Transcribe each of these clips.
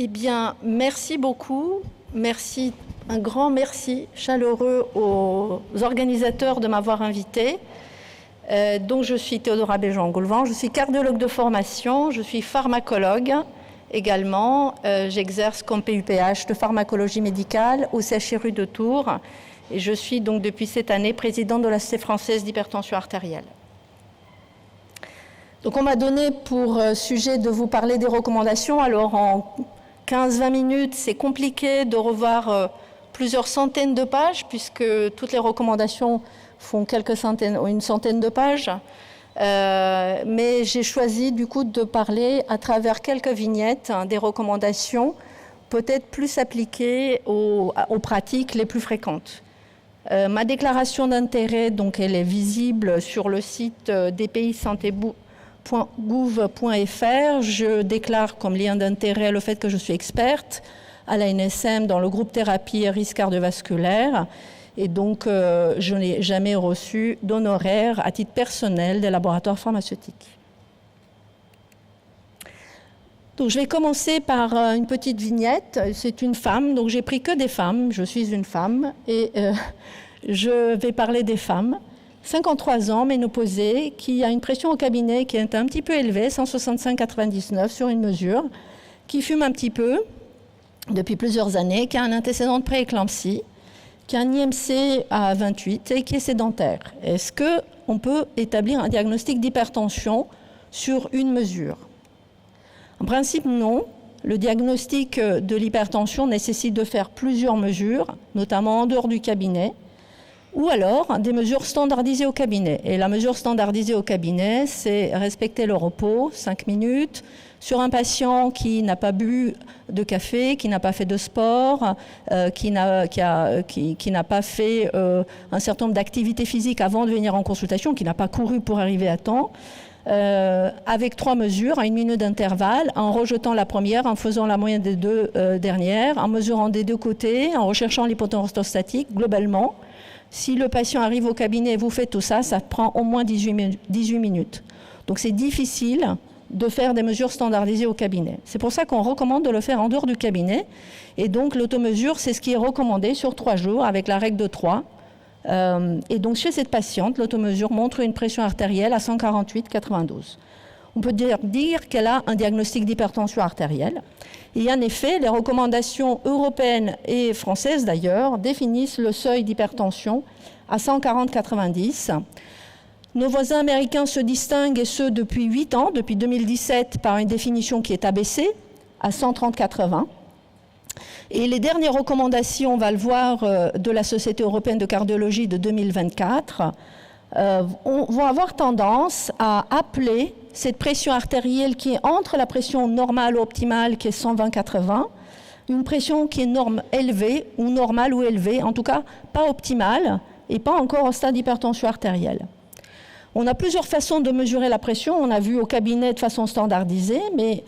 Eh bien, merci beaucoup. Merci, un grand merci chaleureux aux organisateurs de m'avoir invité. Donc, je suis Théodora Béjean-Goulvan, je suis cardiologue de formation, je suis pharmacologue également. J'exerce comme PUPH de pharmacologie médicale au CHRU de Tours et je suis donc depuis cette année présidente de la Société française d'hypertension artérielle. Donc, on m'a donné pour sujet de vous parler des recommandations. Alors, en 15-20 minutes, c'est compliqué de revoir plusieurs centaines de pages puisque toutes les recommandations font quelques centaines ou une centaine de pages. Mais j'ai choisi du coup de parler à travers quelques vignettes des recommandations peut-être plus appliquées aux pratiques les plus fréquentes. Ma déclaration d'intérêt, donc, elle est visible sur le site dpisanté.gouv.fr. Je déclare comme lien d'intérêt le fait que je suis experte à l'ANSM dans le groupe thérapie et risque cardiovasculaire. Et donc, je n'ai jamais reçu d'honoraires à titre personnel des laboratoires pharmaceutiques. Donc, je vais commencer par une petite vignette. C'est une femme, donc j'ai pris que des femmes. Je suis une femme et je vais parler des femmes. 53 ans, ménopausée, qui a une pression au cabinet qui est un petit peu élevée, 165/99 sur une mesure, qui fume un petit peu depuis plusieurs années, qui a un antécédent de prééclampsie, qui a un IMC à 28 et qui est sédentaire. Est-ce qu'on peut établir un diagnostic d'hypertension sur une mesure? En principe, non. Le diagnostic de l'hypertension nécessite de faire plusieurs mesures, notamment en dehors du cabinet, ou alors des mesures standardisées au cabinet. Et la mesure standardisée au cabinet, c'est respecter le repos, 5 minutes, sur un patient qui n'a pas bu de café, qui n'a pas fait de sport, qui n'a pas fait un certain nombre d'activités physiques avant de venir en consultation, qui n'a pas couru pour arriver à temps, avec 3 mesures, à 1 minute d'intervalle, en rejetant la première, en faisant la moyenne des 2 dernières, en mesurant des 2 côtés, en recherchant l'hypotension orthostatique globalement. Si le patient arrive au cabinet et vous faites tout ça, ça prend au moins 18 minutes. Donc c'est difficile de faire des mesures standardisées au cabinet. C'est pour ça qu'on recommande de le faire en dehors du cabinet. Et donc l'automesure, c'est ce qui est recommandé sur 3 jours avec la règle de 3. Et donc chez cette patiente, l'automesure montre une pression artérielle à 148/92. On peut dire qu'elle a un diagnostic d'hypertension artérielle. Et en effet, les recommandations européennes et françaises d'ailleurs définissent le seuil d'hypertension à 140/90. Nos voisins américains se distinguent, et ce depuis 8 ans, depuis 2017, par une définition qui est abaissée à 130/80. Et les dernières recommandations, on va le voir, de la Société européenne de cardiologie de 2024, vont avoir tendance à appeler cette pression artérielle qui est entre la pression normale ou optimale, qui est 120/80, une pression qui est élevée, ou normale ou élevée, en tout cas pas optimale, et pas encore au stade d'hypertension artérielle. On a plusieurs façons de mesurer la pression. On a vu au cabinet de façon standardisée, mais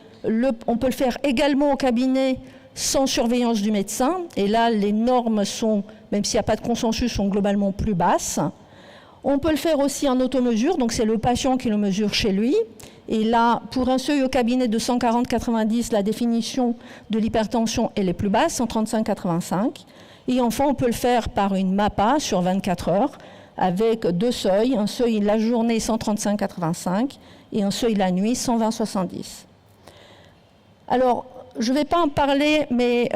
on peut le faire également au cabinet sans surveillance du médecin. Et là, les normes sont, même s'il n'y a pas de consensus, sont globalement plus basses. On peut le faire aussi en automesure, donc c'est le patient qui le mesure chez lui. Et là, pour un seuil au cabinet de 140/90, la définition de l'hypertension elle est plus basse, 135/85. Et enfin, on peut le faire par une MAPA sur 24 heures, avec 2 seuils, un seuil la journée 135/85 et un seuil la nuit 120/70. Alors, je ne vais pas en parler, mais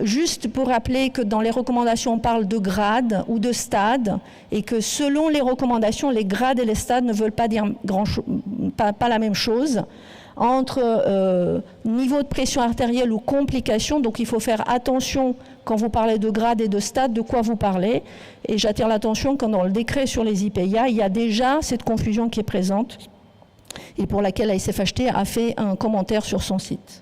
juste pour rappeler que dans les recommandations, on parle de grades ou de stades, et que selon les recommandations, les grades et les stades ne veulent pas dire pas la même chose. Entre niveau de pression artérielle ou complications, donc il faut faire attention quand vous parlez de grade et de stade, de quoi vous parlez. Et j'attire l'attention quand dans le décret sur les IPIA, il y a déjà cette confusion qui est présente et pour laquelle la SFHT a fait un commentaire sur son site.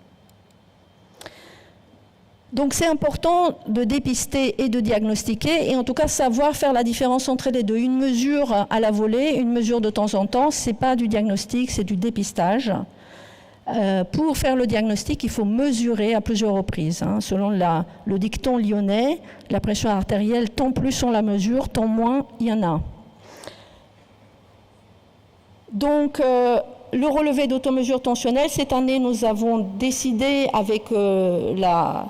Donc c'est important de dépister et de diagnostiquer, et en tout cas savoir faire la différence entre les deux. Une mesure à la volée, une mesure de temps en temps, ce n'est pas du diagnostic, c'est du dépistage. Pour faire le diagnostic, il faut mesurer à plusieurs reprises. Selon le dicton lyonnais, la pression artérielle, tant plus on la mesure, tant moins il y en a. Donc le relevé d'automesure tensionnelle, cette année, nous avons décidé avec la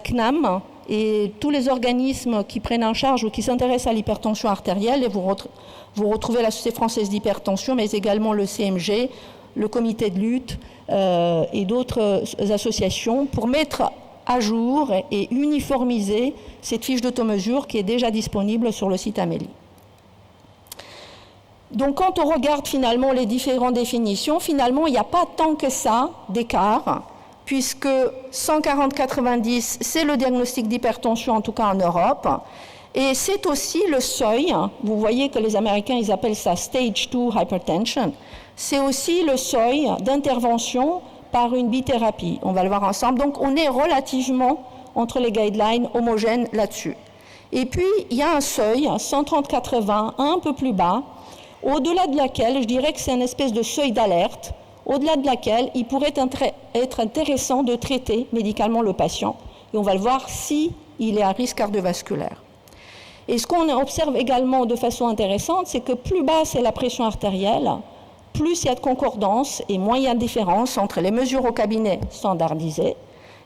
CNAM et tous les organismes qui prennent en charge ou qui s'intéressent à l'hypertension artérielle, et vous retrouvez la Société française d'hypertension, mais également le CMG, le comité de lutte et d'autres associations, pour mettre à jour et uniformiser cette fiche d'automesure qui est déjà disponible sur le site Amélie. Donc quand on regarde finalement les différentes définitions, finalement il n'y a pas tant que ça d'écart, puisque 140-90, c'est le diagnostic d'hypertension, en tout cas en Europe, et c'est aussi le seuil, vous voyez que les Américains, ils appellent ça Stage 2 Hypertension, c'est aussi le seuil d'intervention par une bithérapie. On va le voir ensemble. Donc on est relativement entre les guidelines homogènes là-dessus. Et puis il y a un seuil, 130-80, un peu plus bas, au-delà de laquelle, je dirais que c'est une espèce de seuil d'alerte, au-delà de laquelle il pourrait être intéressant de traiter médicalement le patient. Et on va le voir si il est à risque cardiovasculaire. Et ce qu'on observe également de façon intéressante, c'est que plus basse est la pression artérielle, plus il y a de concordance et moins il y a de différence entre les mesures au cabinet standardisées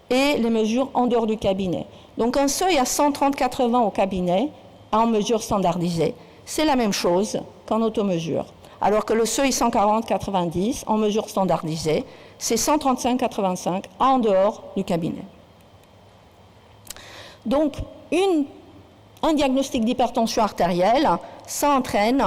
et les mesures en dehors du cabinet. Donc un seuil à 130-80 au cabinet, en mesure standardisée, c'est la même chose qu'en automesure. Alors que le seuil 140-90 en mesure standardisée, c'est 135-85 en dehors du cabinet. Donc, un diagnostic d'hypertension artérielle, ça entraîne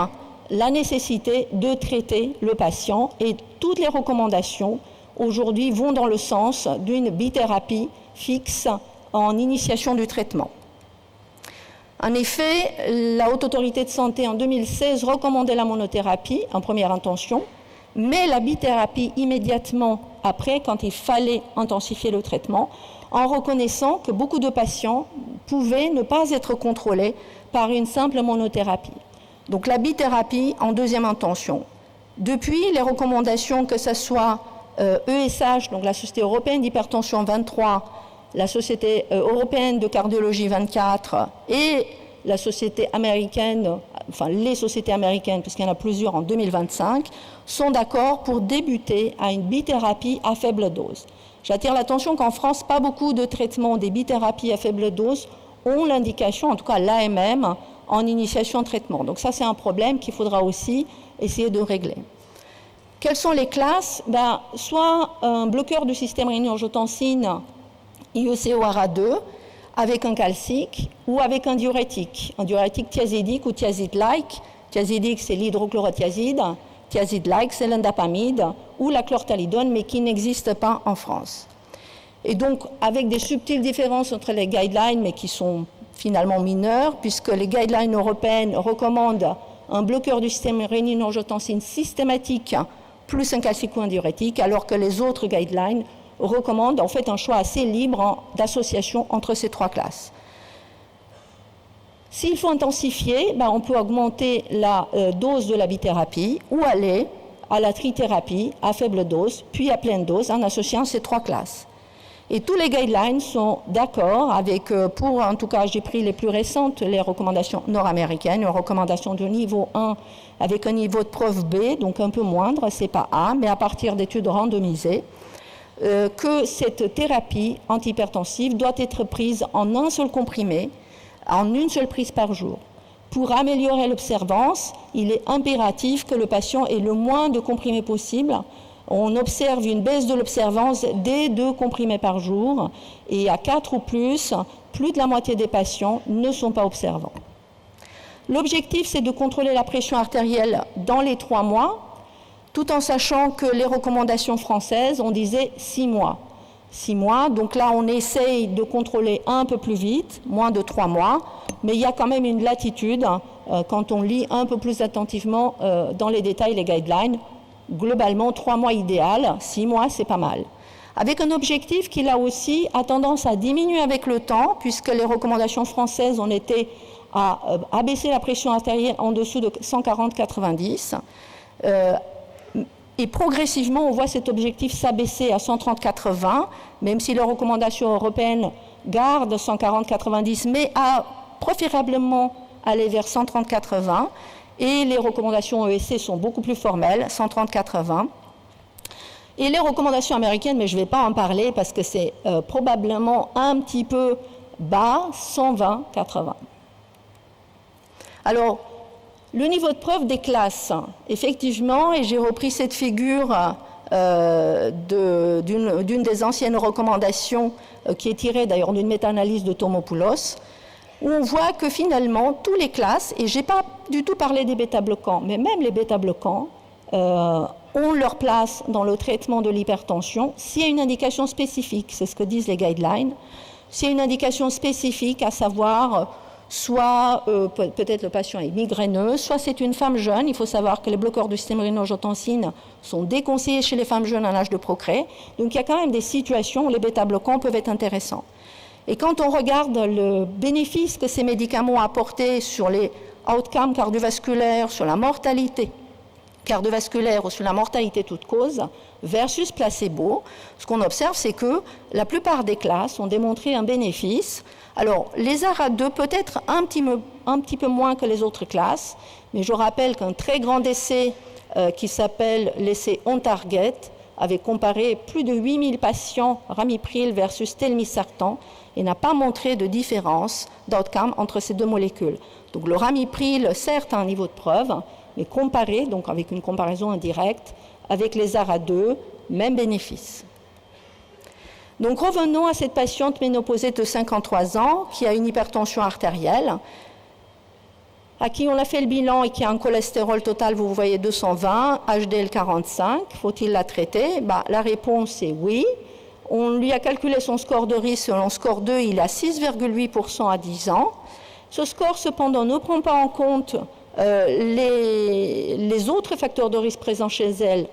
la nécessité de traiter le patient, et toutes les recommandations aujourd'hui vont dans le sens d'une bithérapie fixe en initiation du traitement. En effet, la Haute Autorité de Santé en 2016 recommandait la monothérapie en première intention, mais la bithérapie immédiatement après, quand il fallait intensifier le traitement, en reconnaissant que beaucoup de patients pouvaient ne pas être contrôlés par une simple monothérapie. Donc la bithérapie en deuxième intention. Depuis, les recommandations, que ce soit ESH, donc la Société européenne d'hypertension 23, la Société européenne de cardiologie 24 et la Société américaine, enfin les sociétés américaines, puisqu'il y en a plusieurs en 2025, sont d'accord pour débuter à une bithérapie à faible dose. J'attire l'attention qu'en France, pas beaucoup de traitements des bithérapies à faible dose ont l'indication, en tout cas l'AMM, en initiation de traitement. Donc ça, c'est un problème qu'il faudra aussi essayer de régler. Quelles sont les classes? Soit un bloqueur du système rénine-angiotensine IECORA2 avec un calcique ou avec un diurétique thiazidique ou thiazide-like. Thiazidique, c'est l'hydrochlorothiazide. Thiazide-like, c'est l'indapamide ou la chlorthalidone, mais qui n'existe pas en France. Et donc, avec des subtiles différences entre les guidelines, mais qui sont finalement mineures, puisque les guidelines européennes recommandent un bloqueur du système rénine-angiotensine systématique plus un calcique ou un diurétique, alors que les autres guidelines recommandent en fait un choix assez libre d'association entre ces trois classes. S'il faut intensifier, on peut augmenter la dose de la bithérapie ou aller à la trithérapie à faible dose, puis à pleine dose en associant ces trois classes. Et tous les guidelines sont d'accord avec, en tout cas j'ai pris les plus récentes, les recommandations nord-américaines, une recommandation de niveau 1 avec un niveau de preuve B, donc un peu moindre, c'est pas A, mais à partir d'études randomisées, que cette thérapie antihypertensive doit être prise en un seul comprimé, en une seule prise par jour. Pour améliorer l'observance, il est impératif que le patient ait le moins de comprimés possible. On observe une baisse de l'observance dès 2 comprimés par jour, et à 4 ou plus de la moitié des patients ne sont pas observants. L'objectif, c'est de contrôler la pression artérielle dans les 3 mois, tout en sachant que les recommandations françaises, on disait 6 mois. 6 mois, donc là on essaye de contrôler un peu plus vite, moins de 3 mois, mais il y a quand même une latitude quand on lit un peu plus attentivement dans les détails les guidelines. Globalement, 3 mois idéal, 6 mois c'est pas mal. Avec un objectif qui là aussi a tendance à diminuer avec le temps, puisque les recommandations françaises ont été à abaisser la pression artérielle en dessous de 140-90. Et progressivement, on voit cet objectif s'abaisser à 130-80, même si les recommandations européennes gardent 140-90, mais à préférablement aller vers 130-80. Et les recommandations ESC sont beaucoup plus formelles, 130-80. Et les recommandations américaines, mais je ne vais pas en parler parce que c'est probablement un petit peu bas, 120-80. Alors, le niveau de preuve des classes, effectivement, et j'ai repris cette figure d'une des anciennes recommandations qui est tirée d'ailleurs d'une méta-analyse de Tomopoulos, où on voit que finalement, toutes les classes, et je n'ai pas du tout parlé des bêta-bloquants, mais même les bêta-bloquants ont leur place dans le traitement de l'hypertension s'il y a une indication spécifique, c'est ce que disent les guidelines, s'il y a une indication spécifique, à savoir soit peut-être le patient est migraineux, soit c'est une femme jeune. Il faut savoir que les bloqueurs du système rénine-angiotensine sont déconseillés chez les femmes jeunes à l'âge de procréer. Donc il y a quand même des situations où les bêta-bloquants peuvent être intéressants. Et quand on regarde le bénéfice que ces médicaments ont apporté sur les outcomes cardiovasculaires, sur la mortalité cardiovasculaire ou sur la mortalité toute cause, versus placebo, ce qu'on observe, c'est que la plupart des classes ont démontré un bénéfice. Alors, les ARA2 peut-être un petit peu moins que les autres classes, mais je rappelle qu'un très grand essai qui s'appelle l'essai On Target avait comparé plus de 8000 patients ramipril versus telmisartan et n'a pas montré de différence d'outcome entre ces deux molécules. Donc le ramipril, certes, a un niveau de preuve, mais comparé, donc avec une comparaison indirecte, avec les ARA2, même bénéfice. Donc revenons à cette patiente ménopausée de 53 ans qui a une hypertension artérielle, à qui on a fait le bilan et qui a un cholestérol total, vous voyez, 220, HDL 45, faut-il la traiter? La réponse est oui. On lui a calculé son score de risque, selon score 2, il est à 6,8% à 10 ans. Ce score, cependant, ne prend pas en compte les autres facteurs de risque présents chez elle,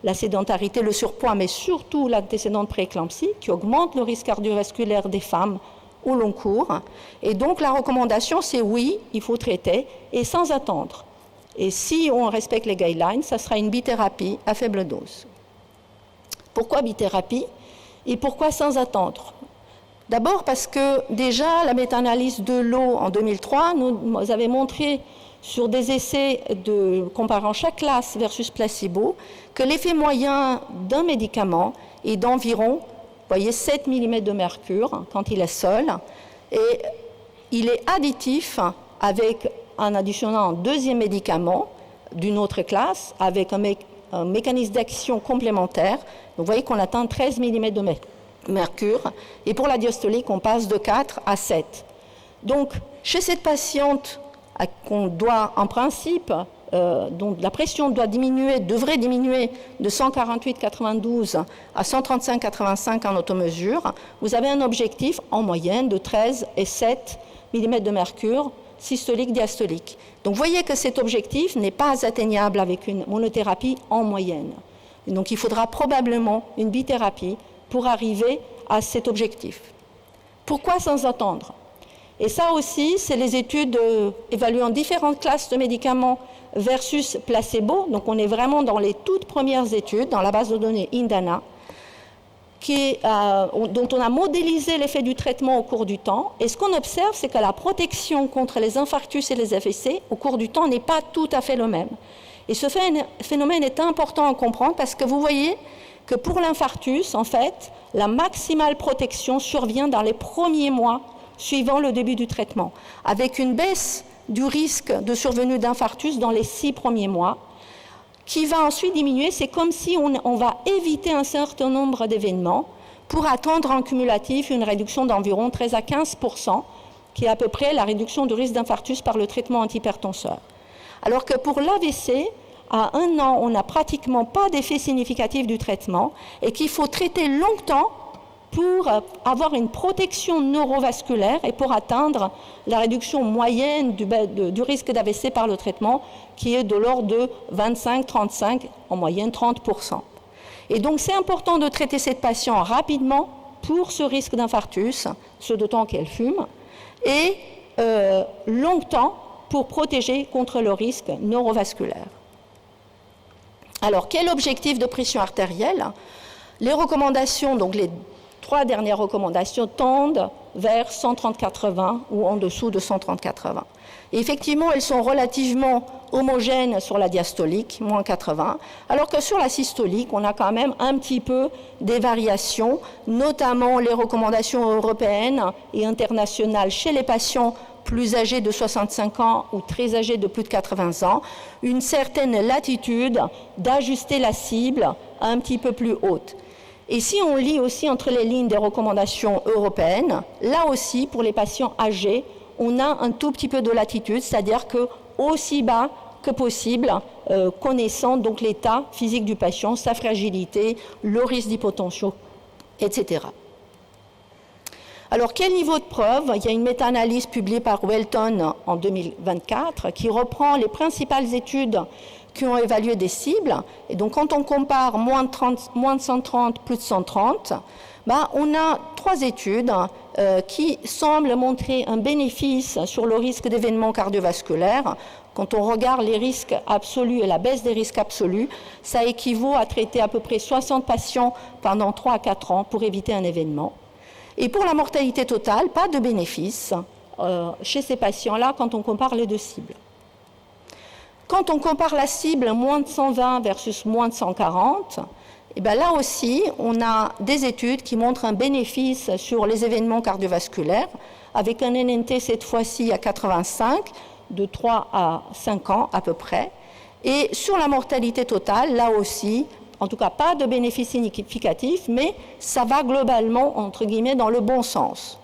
la sédentarité, le surpoids, mais surtout l'antécédent de prééclampsie, qui augmente le risque cardiovasculaire des femmes au long cours. Et donc la recommandation, c'est oui, il faut traiter, et sans attendre. Et si on respecte les guidelines, ça sera une bithérapie à faible dose. Pourquoi bithérapie et pourquoi sans attendre? D'abord parce que déjà, la méta-analyse de l'eau en 2003 nous avait montré sur des essais comparant chaque classe versus placebo, que l'effet moyen d'un médicament est d'environ, vous voyez, 7 mm de mercure quand il est seul, et il est additif avec en additionnant un deuxième médicament d'une autre classe, avec un mécanisme d'action complémentaire. Vous voyez qu'on atteint 13 mm de mercure, et pour la diastolique, on passe de 4 à 7. Donc, chez cette patiente, qu'on doit en principe, dont la pression devrait diminuer de 148,92 à 135,85 en automesure, vous avez un objectif en moyenne de 13 et 7 mm de mercure, systolique, diastolique. Donc vous voyez que cet objectif n'est pas atteignable avec une monothérapie en moyenne. Et donc il faudra probablement une bithérapie pour arriver à cet objectif. Pourquoi sans attendre? Et ça aussi, c'est les études évaluant différentes classes de médicaments versus placebo. Donc on est vraiment dans les toutes premières études, dans la base de données INDANA, dont on a modélisé l'effet du traitement au cours du temps. Et ce qu'on observe, c'est que la protection contre les infarctus et les AVC au cours du temps n'est pas tout à fait le même. Et ce phénomène est important à comprendre parce que vous voyez que pour l'infarctus, en fait, la maximale protection survient dans les premiers mois suivant le début du traitement, avec une baisse du risque de survenue d'infarctus dans les 6 premiers mois, qui va ensuite diminuer. C'est comme si on va éviter un certain nombre d'événements pour attendre en cumulatif une réduction d'environ 13 à 15%, qui est à peu près la réduction du risque d'infarctus par le traitement antihypertenseur. Alors que pour l'AVC, à 1 an, on n'a pratiquement pas d'effet significatif du traitement et qu'il faut traiter longtemps pour avoir une protection neurovasculaire et pour atteindre la réduction moyenne du risque d'AVC par le traitement, qui est de l'ordre de 25-35, en moyenne 30%. Et donc c'est important de traiter cette patiente rapidement pour ce risque d'infarctus, ce d'autant qu'elle fume, et longtemps pour protéger contre le risque neurovasculaire. Alors, quel objectif de pression artérielle? Les recommandations, donc les 3 dernières recommandations tendent vers 130-80 ou en dessous de 130-80. Et effectivement, elles sont relativement homogènes sur la diastolique, moins 80, alors que sur la systolique, on a quand même un petit peu des variations, notamment les recommandations européennes et internationales chez les patients plus âgés de 65 ans ou très âgés de plus de 80 ans, une certaine latitude d'ajuster la cible un petit peu plus haute. Et si on lit aussi entre les lignes des recommandations européennes, là aussi, pour les patients âgés, on a un tout petit peu de latitude, c'est-à-dire que aussi bas que possible, connaissant donc l'état physique du patient, sa fragilité, le risque d'hypotension, etc. Alors, quel niveau de preuve? Il y a une méta-analyse publiée par Welton en 2024 qui reprend les principales études qui ont évalué des cibles. Et donc, quand on compare moins de 130, plus de 130, on a 3 études qui semblent montrer un bénéfice sur le risque d'événements cardiovasculaires. Quand on regarde les risques absolus et la baisse des risques absolus, ça équivaut à traiter à peu près 60 patients pendant 3 à 4 ans pour éviter un événement. Et pour la mortalité totale, pas de bénéfice chez ces patients-là quand on compare les 2 cibles. Quand on compare la cible moins de 120 versus moins de 140, et là aussi, on a des études qui montrent un bénéfice sur les événements cardiovasculaires, avec un NNT cette fois-ci à 85, de 3 à 5 ans à peu près. Et sur la mortalité totale, là aussi, en tout cas pas de bénéfice significatif, mais ça va globalement, entre guillemets, dans le bon sens.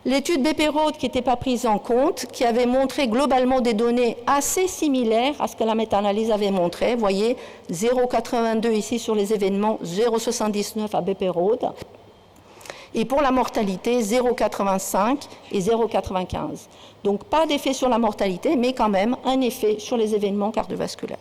L'étude Beperot, qui n'était pas prise en compte, qui avait montré globalement des données assez similaires à ce que la méta-analyse avait montré. Vous voyez, 0,82 ici sur les événements, 0,79 à Beperot. Et pour la mortalité, 0,85 et 0,95. Donc pas d'effet sur la mortalité, mais quand même un effet sur les événements cardiovasculaires.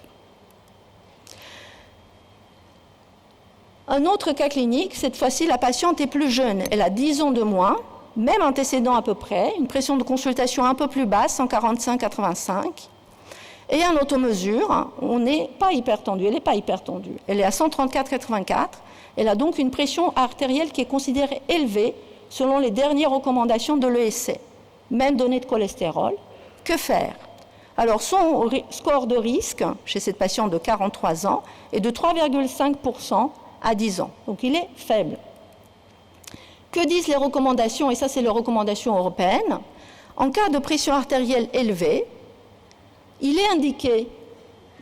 Un autre cas clinique, cette fois-ci, la patiente est plus jeune. Elle a 10 ans de moins, même antécédent à peu près, une pression de consultation un peu plus basse, 145-85. Et en automesure, on n'est pas hypertendu, elle n'est pas hypertendue. Elle est à 134-84. Elle a donc une pression artérielle qui est considérée élevée selon les dernières recommandations de l'ESC. Même données de cholestérol. Que faire? Alors, son score de risque chez cette patiente de 43 ans est de 3,5% à 10 ans. Donc, il est faible. Que disent les recommandations? Et ça, c'est les recommandations européennes. En cas de pression artérielle élevée, il est indiqué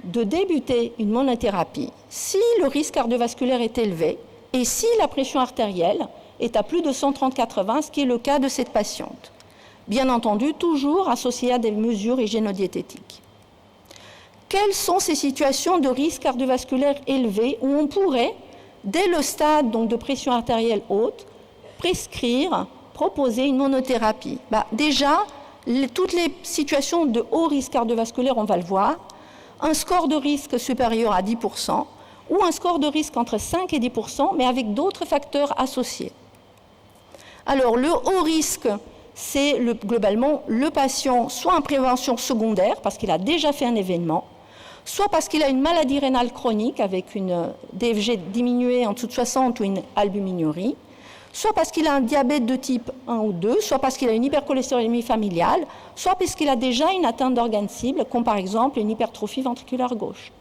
de débuter une monothérapie si le risque cardiovasculaire est élevé et si la pression artérielle est à plus de 130-80, ce qui est le cas de cette patiente. Bien entendu, toujours associé à des mesures hygiéno-diététiques. Quelles sont ces situations de risque cardiovasculaire élevé où on pourrait, dès le stade donc, de pression artérielle haute, prescrire, proposer une monothérapie? Déjà, toutes les situations de haut risque cardiovasculaire, on va le voir, un score de risque supérieur à 10% ou un score de risque entre 5 et 10%, mais avec d'autres facteurs associés. Alors, le haut risque, c'est globalement le patient soit en prévention secondaire, parce qu'il a déjà fait un événement, soit parce qu'il a une maladie rénale chronique avec une DFG diminuée en dessous de 60 ou une albuminurie, soit parce qu'il a un diabète de type 1 ou 2, soit parce qu'il a une hypercholestérolémie familiale, soit parce qu'il a déjà une atteinte d'organes cibles, comme par exemple une hypertrophie ventriculaire gauche.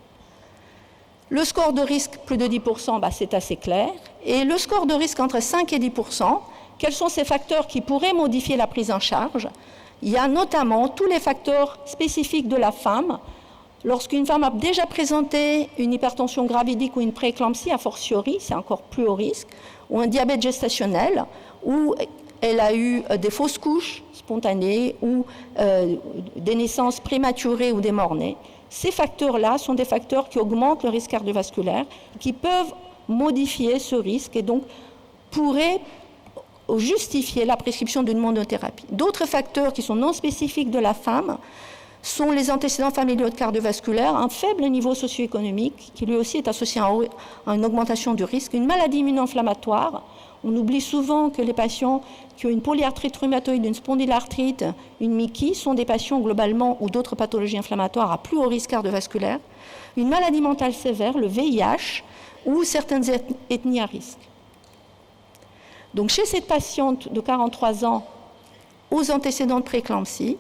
Le score de risque, plus de 10%, c'est assez clair. Et le score de risque entre 5 et 10%, quels sont ces facteurs qui pourraient modifier la prise en charge? Il y a notamment tous les facteurs spécifiques de la femme. Lorsqu'une femme a déjà présenté une hypertension gravidique ou une prééclampsie, a fortiori, c'est encore plus haut risque, ou un diabète gestationnel, ou elle a eu des fausses couches spontanées, ou des naissances prématurées ou des morts-nés. Ces facteurs-là sont des facteurs qui augmentent le risque cardiovasculaire, qui peuvent modifier ce risque et donc pourraient justifier la prescription d'une monothérapie. D'autres facteurs qui sont non spécifiques de la femme sont les antécédents familiaux de cardiovasculaire, un faible niveau socio-économique qui lui aussi est associé à une augmentation du risque, une maladie immuno-inflammatoire. On oublie souvent que les patients qui ont une polyarthrite rhumatoïde, une spondylarthrite, une MICI sont des patients globalement ou d'autres pathologies inflammatoires à plus haut risque cardiovasculaire, une maladie mentale sévère, le VIH ou certaines ethnies à risque. Donc chez cette patiente de 43 ans, aux antécédents de prééclampsie,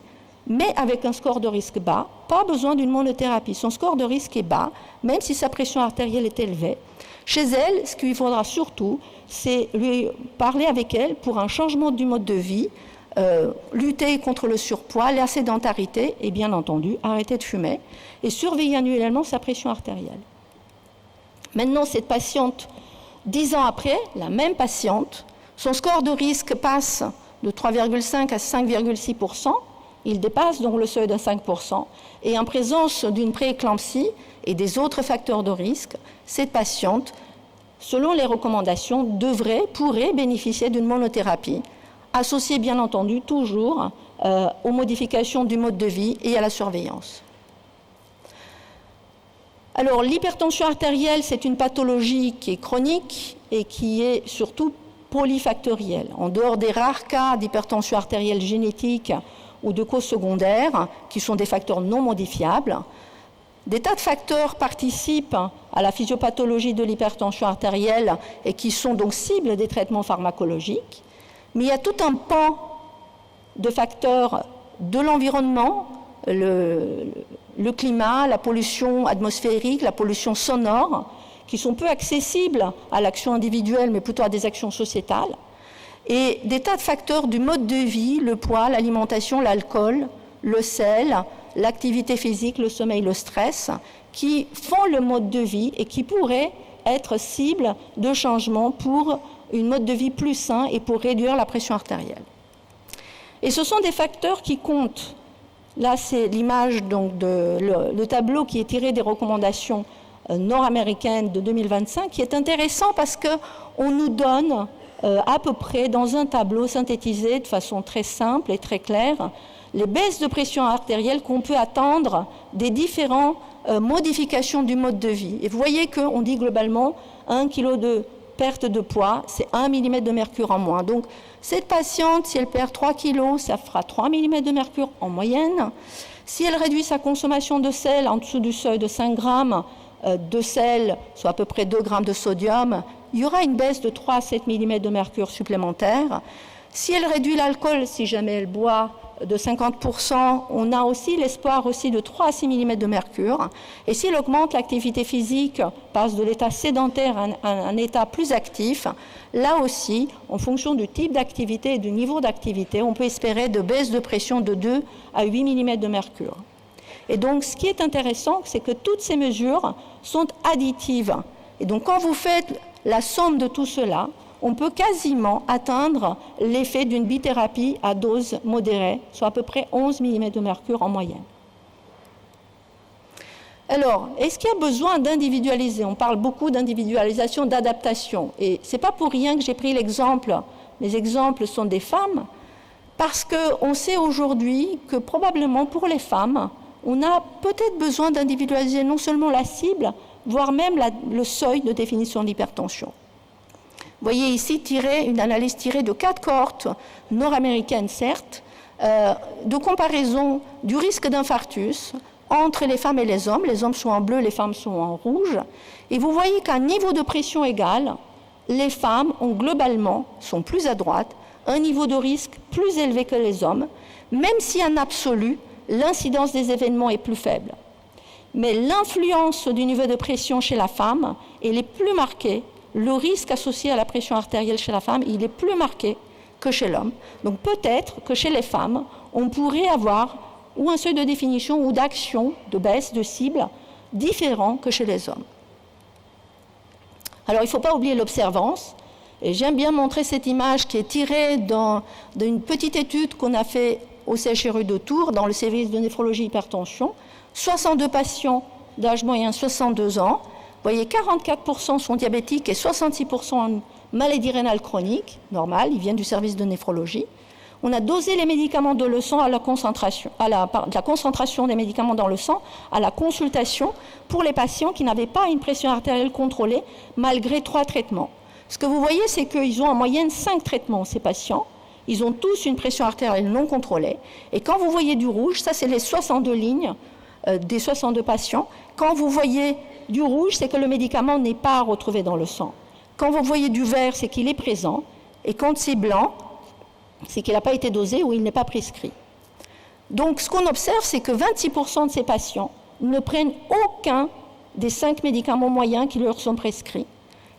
mais avec un score de risque bas, pas besoin d'une monothérapie. Son score de risque est bas, même si sa pression artérielle est élevée. Chez elle, ce qu'il faudra surtout, c'est lui parler avec elle pour un changement du mode de vie, lutter contre le surpoids, la sédentarité et bien entendu arrêter de fumer et surveiller annuellement sa pression artérielle. Maintenant, cette patiente, 10 ans après, la même patiente, son score de risque passe de 3,5 à 5,6%. Il dépasse donc le seuil de 5%. Et en présence d'une prééclampsie et des autres facteurs de risque, cette patiente, selon les recommandations, pourrait bénéficier d'une monothérapie, associée bien entendu toujours aux modifications du mode de vie et à la surveillance. Alors, l'hypertension artérielle, c'est une pathologie qui est chronique et qui est surtout polyfactorielle. En dehors des rares cas d'hypertension artérielle génétique ou de causes secondaires, qui sont des facteurs non modifiables, des tas de facteurs participent à la physiopathologie de l'hypertension artérielle et qui sont donc cibles des traitements pharmacologiques. Mais il y a tout un pan de facteurs de l'environnement, le climat, la pollution atmosphérique, la pollution sonore, qui sont peu accessibles à l'action individuelle, mais plutôt à des actions sociétales, et des tas de facteurs du mode de vie, le poids, l'alimentation, l'alcool, le sel, l'activité physique, le sommeil, le stress, qui font le mode de vie et qui pourraient être cibles de changement pour une mode de vie plus sain et pour réduire la pression artérielle. Et ce sont des facteurs qui comptent. Là, c'est l'image, donc, le tableau qui est tiré des recommandations nord-américaines de 2025, qui est intéressant parce qu'on nous donne à peu près, dans un tableau synthétisé de façon très simple et très claire, les baisses de pression artérielle qu'on peut attendre des différentes modifications du mode de vie. Et vous voyez qu'on dit globalement 1 kg de perte de poids, c'est 1 mm de mercure en moins. Donc, cette patiente, si elle perd 3 kg, ça fera 3 mm de mercure en moyenne. Si elle réduit sa consommation de sel en dessous du seuil de 5 grammes de sel, soit à peu près 2 grammes de sodium, il y aura une baisse de 3 à 7 mm de mercure supplémentaire. Si elle réduit l'alcool, si jamais elle boit, de 50%, on a aussi l'espoir aussi de 3 à 6 mm de mercure. Et si elle augmente l'activité physique, passe de l'état sédentaire à un état plus actif, là aussi, en fonction du type d'activité et du niveau d'activité, on peut espérer de baisse de pression de 2 à 8 mm de mercure. Et donc, ce qui est intéressant, c'est que toutes ces mesures sont additives. Et donc, quand vous faites la somme de tout cela, on peut quasiment atteindre l'effet d'une bithérapie à dose modérée, soit à peu près 11 mm de mercure en moyenne. Alors, est-ce qu'il y a besoin d'individualiser? On parle beaucoup d'individualisation, d'adaptation. Et ce n'est pas pour rien que j'ai pris l'exemple, les exemples sont des femmes, parce qu'on sait aujourd'hui que probablement pour les femmes, on a peut-être besoin d'individualiser non seulement la cible, voire même le seuil de définition de l'hypertension. Vous voyez ici une analyse tirée de 4 cohortes nord-américaines, certes, de comparaison du risque d'infarctus entre les femmes et les hommes. Les hommes sont en bleu, les femmes sont en rouge. Et vous voyez qu'à un niveau de pression égal, les femmes sont plus à droite, un niveau de risque plus élevé que les hommes, même si en absolu, l'incidence des événements est plus faible. Mais l'influence du niveau de pression chez la femme, elle est plus marquée. Le risque associé à la pression artérielle chez la femme, il est plus marqué que chez l'homme. Donc peut-être que chez les femmes, on pourrait avoir ou un seuil de définition ou d'action, de baisse, de cible, différent que chez les hommes. Alors il ne faut pas oublier l'observance. Et j'aime bien montrer cette image qui est tirée d'une petite étude qu'on a fait au CHRU de Tours, dans le service de néphrologie hypertension. 62 patients d'âge moyen 62 ans. Vous voyez, 44% sont diabétiques et 66% ont une maladie rénale chronique, normale, ils viennent du service de néphrologie. On a dosé les médicaments dans le sang à la concentration des médicaments dans le sang à la consultation pour les patients qui n'avaient pas une pression artérielle contrôlée malgré 3 traitements. Ce que vous voyez, c'est qu'ils ont en moyenne 5 traitements, ces patients. Ils ont tous une pression artérielle non contrôlée. Et quand vous voyez du rouge, ça c'est les 62 lignes des 62 patients. Quand vous voyez du rouge, c'est que le médicament n'est pas retrouvé dans le sang. Quand vous voyez du vert, c'est qu'il est présent. Et quand c'est blanc, c'est qu'il n'a pas été dosé ou il n'est pas prescrit. Donc ce qu'on observe, c'est que 26% de ces patients ne prennent aucun des 5 médicaments moyens qui leur sont prescrits,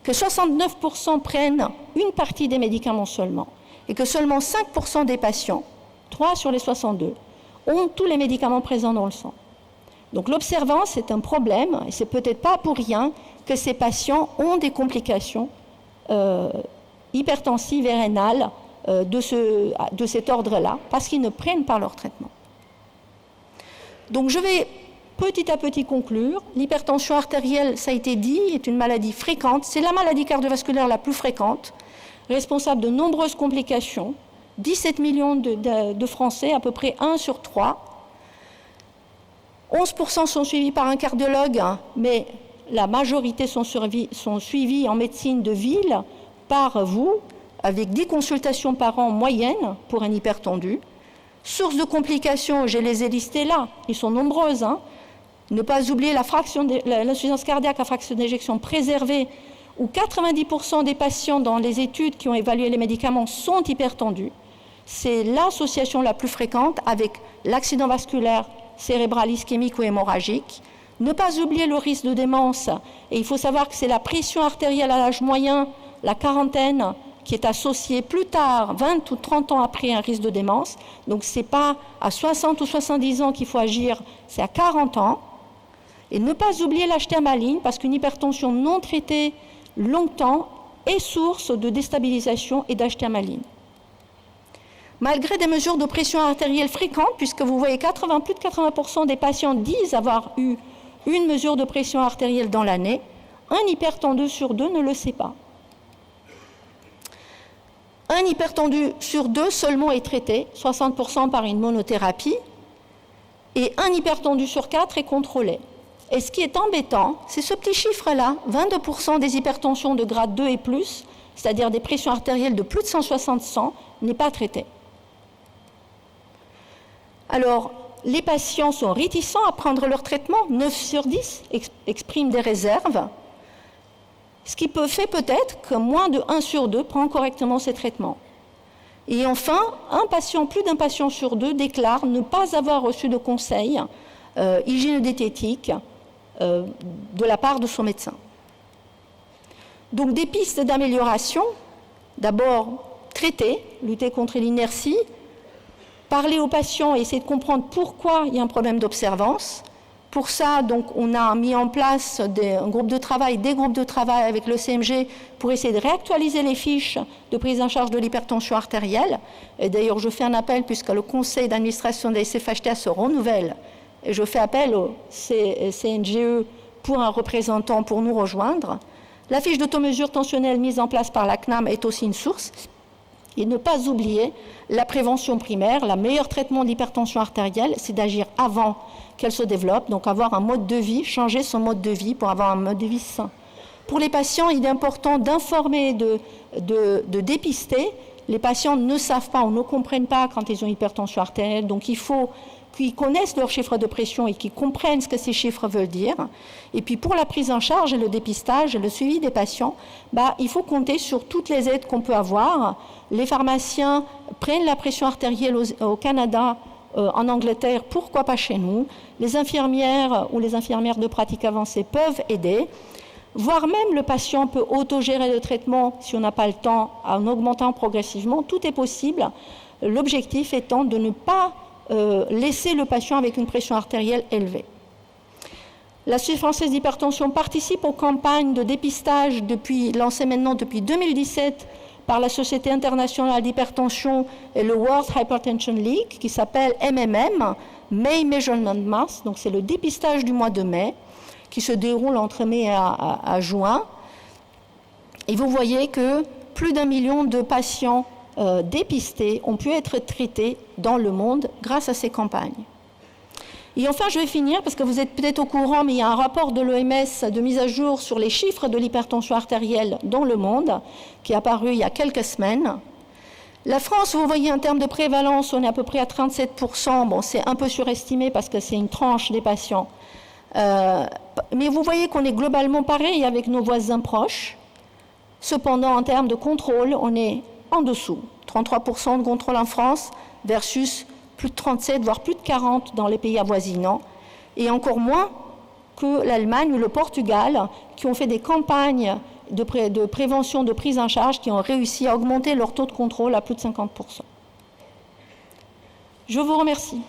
que 69% prennent une partie des médicaments seulement, et que seulement 5% des patients, 3 sur les 62, ont tous les médicaments présents dans le sang. Donc l'observance est un problème, et c'est peut-être pas pour rien que ces patients ont des complications hypertensives et rénales de cet ordre-là, parce qu'ils ne prennent pas leur traitement. Donc je vais petit à petit conclure. L'hypertension artérielle, ça a été dit, est une maladie fréquente. C'est la maladie cardiovasculaire la plus fréquente, responsable de nombreuses complications. 17 millions de Français, à peu près 1 sur 3. 11% sont suivis par un cardiologue, mais la majorité sont suivis en médecine de ville par vous, avec 10 consultations par an en moyenne pour un hypertendu. Sources de complications, je les ai listées là, ils sont nombreuses. Ne pas oublier l'insuffisance cardiaque à fraction d'éjection préservée, où 90% des patients dans les études qui ont évalué les médicaments sont hypertendus. C'est l'association la plus fréquente avec l'accident vasculaire cérébral ischémique ou hémorragique. Ne pas oublier le risque de démence, et il faut savoir que c'est la pression artérielle à l'âge moyen, la quarantaine, qui est associée plus tard, 20 ou 30 ans après un risque de démence. Donc ce n'est pas à 60 ou 70 ans qu'il faut agir, c'est à 40 ans. Et ne pas oublier l'acheter maligne, parce qu'une hypertension non traitée longtemps est source de déstabilisation et d'acheter maligne. Malgré des mesures de pression artérielle fréquentes, puisque vous voyez plus de 80% des patients disent avoir eu une mesure de pression artérielle dans l'année, un hypertendu sur 2 ne le sait pas. Un hypertendu sur 2 seulement est traité, 60% par une monothérapie, et un hypertendu sur 4 est contrôlé. Et ce qui est embêtant, c'est ce petit chiffre-là, 22% des hypertensions de grade 2 et plus, c'est-à-dire des pressions artérielles de plus de 160-100, n'est pas traité. Alors, les patients sont réticents à prendre leur traitement, 9 sur 10 expriment des réserves, ce qui fait peut-être que moins de 1 sur 2 prend correctement ces traitements. Et enfin, plus d'un patient sur 2 déclare ne pas avoir reçu de conseils hygiéno-diététiques de la part de son médecin. Donc des pistes d'amélioration, d'abord traiter, lutter contre l'inertie, parler aux patients et essayer de comprendre pourquoi il y a un problème d'observance. Pour ça, donc, on a mis en place des groupes de travail avec le CMG pour essayer de réactualiser les fiches de prise en charge de l'hypertension artérielle. Et d'ailleurs, je fais un appel puisque le conseil d'administration des CFHTA se renouvelle. Et je fais appel au CNGE pour un représentant pour nous rejoindre. La fiche d'automesure tensionnelle mise en place par la CNAM est aussi une source. Et ne pas oublier la prévention primaire. Le meilleur traitement d'hypertension artérielle, c'est d'agir avant qu'elle se développe, donc avoir un mode de vie, changer son mode de vie pour avoir un mode de vie sain. Pour les patients, il est important d'informer, de dépister. Les patients ne savent pas ou ne comprennent pas quand ils ont hypertension artérielle, donc il faut qu'ils connaissent leurs chiffres de pression et qu'ils comprennent ce que ces chiffres veulent dire. Et puis pour la prise en charge et le dépistage et le suivi des patients, il faut compter sur toutes les aides qu'on peut avoir. Les pharmaciens prennent la pression artérielle au Canada, en Angleterre, pourquoi pas chez nous. Les infirmières ou les infirmières de pratique avancée peuvent aider. Voire même le patient peut autogérer le traitement si on n'a pas le temps, en augmentant progressivement. Tout est possible. L'objectif étant de ne pas laisser le patient avec une pression artérielle élevée. La Société française d'hypertension participe aux campagnes de dépistage lancées maintenant depuis 2017 par la Société internationale d'hypertension et le World Hypertension League, qui s'appelle MMM, May Measurement Mass, donc c'est le dépistage du mois de mai, qui se déroule entre mai à juin. Et vous voyez que plus d'1 million de patients dépistés ont pu être traités dans le monde grâce à ces campagnes. Et enfin, je vais finir, parce que vous êtes peut-être au courant, mais il y a un rapport de l'OMS de mise à jour sur les chiffres de l'hypertension artérielle dans le monde, qui est apparu il y a quelques semaines. La France, vous voyez, en termes de prévalence, on est à peu près à 37%. Bon, c'est un peu surestimé parce que c'est une tranche des patients. Mais vous voyez qu'on est globalement pareil avec nos voisins proches. Cependant, en termes de contrôle, on est en dessous. 33% de contrôle en France versus plus de 37, voire plus de 40 dans les pays avoisinants, et encore moins que l'Allemagne ou le Portugal, qui ont fait des campagnes de prévention, de prise en charge, qui ont réussi à augmenter leur taux de contrôle à plus de 50%. Je vous remercie.